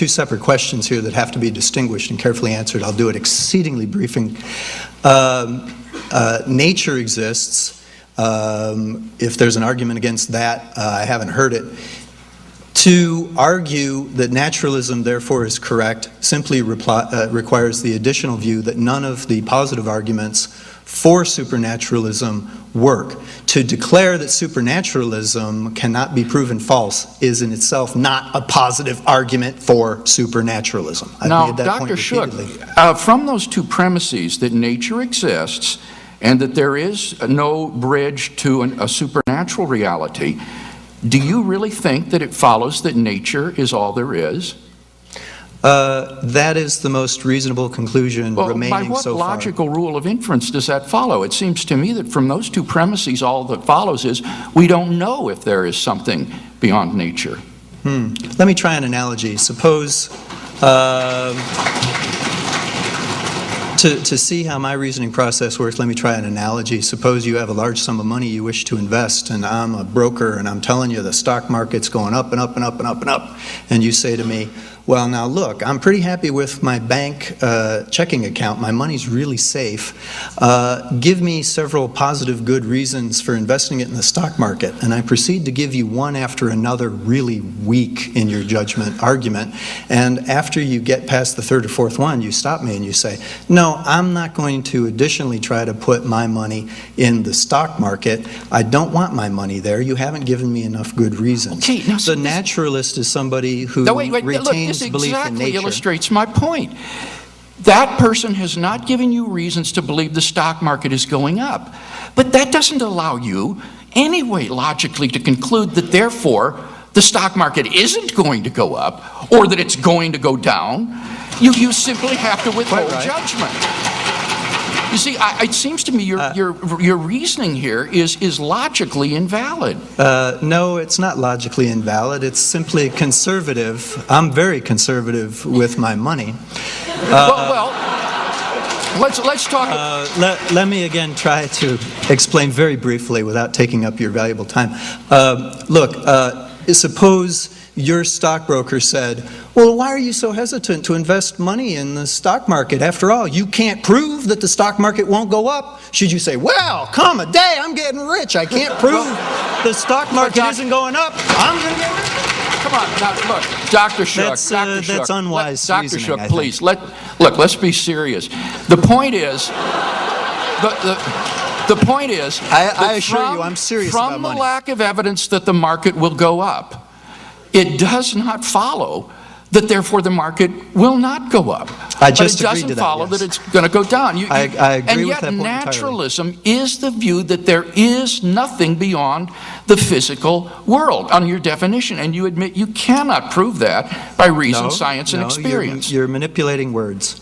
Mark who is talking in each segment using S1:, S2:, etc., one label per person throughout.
S1: two separate questions here that have to be distinguished and carefully answered. I'll do it exceedingly briefing. Nature exists. If there's an argument against that, I haven't heard it. To argue that naturalism, therefore, is correct simply requires the additional view that none of the positive arguments for supernaturalism work. To declare that supernaturalism cannot be proven false is in itself not a positive argument for supernaturalism.
S2: Now, Dr. Shook, from those two premises, that nature exists and that there is no bridge to a supernatural reality, do you really think that it follows that nature is all there is?
S1: That is the most reasonable conclusion remaining so far.
S2: By what logical rule of inference does that follow? It seems to me that from those two premises, all that follows is we don't know if there is something beyond nature.
S1: Let me try an analogy. Suppose, to see how my reasoning process works, let me try an analogy. Suppose you have a large sum of money you wish to invest, and I'm a broker, and I'm telling you the stock market's going up and up and up and up and up, and you say to me, well, now look, I'm pretty happy with my bank checking account. My money's really safe. Give me several positive good reasons for investing it in the stock market. And I proceed to give you one after another really weak, in your judgment, argument. And after you get past the third or fourth one, you stop me and you say, no, I'm not going to additionally try to put my money in the stock market. I don't want my money there. You haven't given me enough good reasons.
S2: Okay, now,
S1: the naturalist is somebody who retains
S2: this
S1: belief in
S2: exactly
S1: nature.
S2: Illustrates my point. That person has not given you reasons to believe the stock market is going up. But that doesn't allow you anyway logically to conclude that therefore the stock market isn't going to go up or that it's going to go down. You simply have to withhold judgment. You see, it seems to me your reasoning here is logically invalid.
S1: No, it's not logically invalid. It's simply conservative. I'm very conservative with my money.
S2: Let's talk.
S1: Let me again try to explain very briefly without taking up your valuable time. Look, suppose your stockbroker said, well, why are you so hesitant to invest money in the stock market? After all, you can't prove that the stock market won't go up. Should you say, well, come a day, I'm getting rich. I can't prove the stock market isn't going up. I'm going to get rich.
S2: Come on, now, look, Dr. Shook.
S1: That's unwise
S2: Dr. Shook, please, let's be serious. The point is, the point is,
S1: I assure you, I'm serious about money.
S2: From the lack of evidence that the market will go up, it does not follow that therefore the market will not go up.
S1: I just
S2: but it
S1: agreed to
S2: doesn't follow
S1: yes.
S2: that it's going to go down.
S1: I agree with that point
S2: entirely. And yet naturalism is the view that there is nothing beyond the physical world on your definition. And you admit you cannot prove that by reason, science, and experience.
S1: You're manipulating words.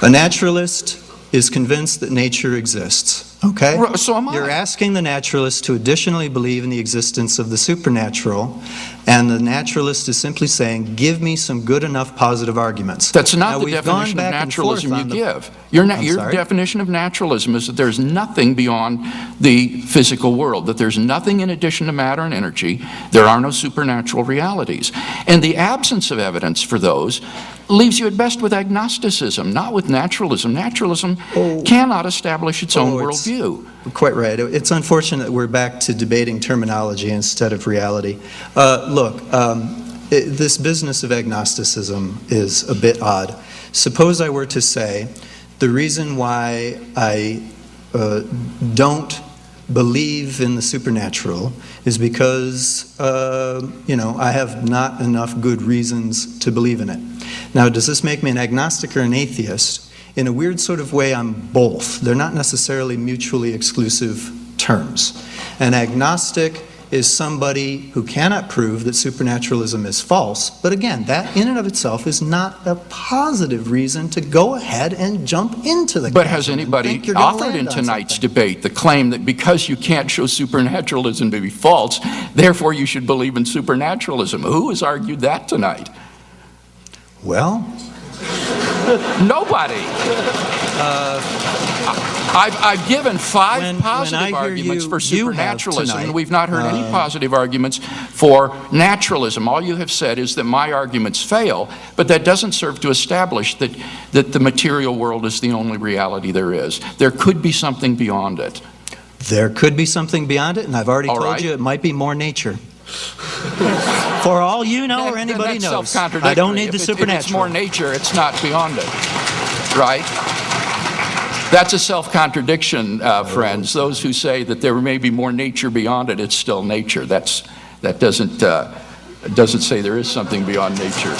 S1: A naturalist is convinced that nature exists. Okay?
S2: So am I.
S1: You're asking the naturalist to additionally believe in the existence of the supernatural, and the naturalist is simply saying, give me some good enough positive arguments.
S2: That's not the definition of naturalism you give. Your definition of naturalism is that there's nothing beyond the physical world, that there's nothing in addition to matter and energy. There are no supernatural realities. And the absence of evidence for those leaves you at best with agnosticism, not with naturalism. Naturalism cannot establish its own worldview.
S1: Quite right. It's unfortunate that we're back to debating terminology instead of reality. Look, this business of agnosticism is a bit odd. Suppose I were to say the reason why I don't believe in the supernatural is because, I have not enough good reasons to believe in it. Now, does this make me an agnostic or an atheist? In a weird sort of way, I'm both. They're not necessarily mutually exclusive terms. An agnostic is somebody who cannot prove that supernaturalism is false, but again, that in and of itself is not a positive reason to go ahead and jump into the
S2: But has anybody offered in tonight's debate the claim that because you can't show supernaturalism to be false, therefore you should believe in supernaturalism? Who has argued that tonight?
S1: Well,
S2: Nobody. I've given five
S1: When I
S2: positive
S1: hear
S2: arguments for
S1: you have
S2: supernaturalism,
S1: tonight,
S2: and we've not heard any positive arguments for naturalism. All you have said is that my arguments fail, but that doesn't serve to establish that the material world is the only reality there is. There could be something beyond it.
S1: There could be something beyond it, and I've already told you it might be more nature. For all you know or anybody
S2: Then that's
S1: knows,
S2: self-contradictory.
S1: I don't need the
S2: If
S1: supernatural.
S2: it's more nature, it's not beyond it, right? That's a self-contradiction, friends. Those who say that there may be more nature beyond it, it's still nature. That doesn't say there is something beyond nature.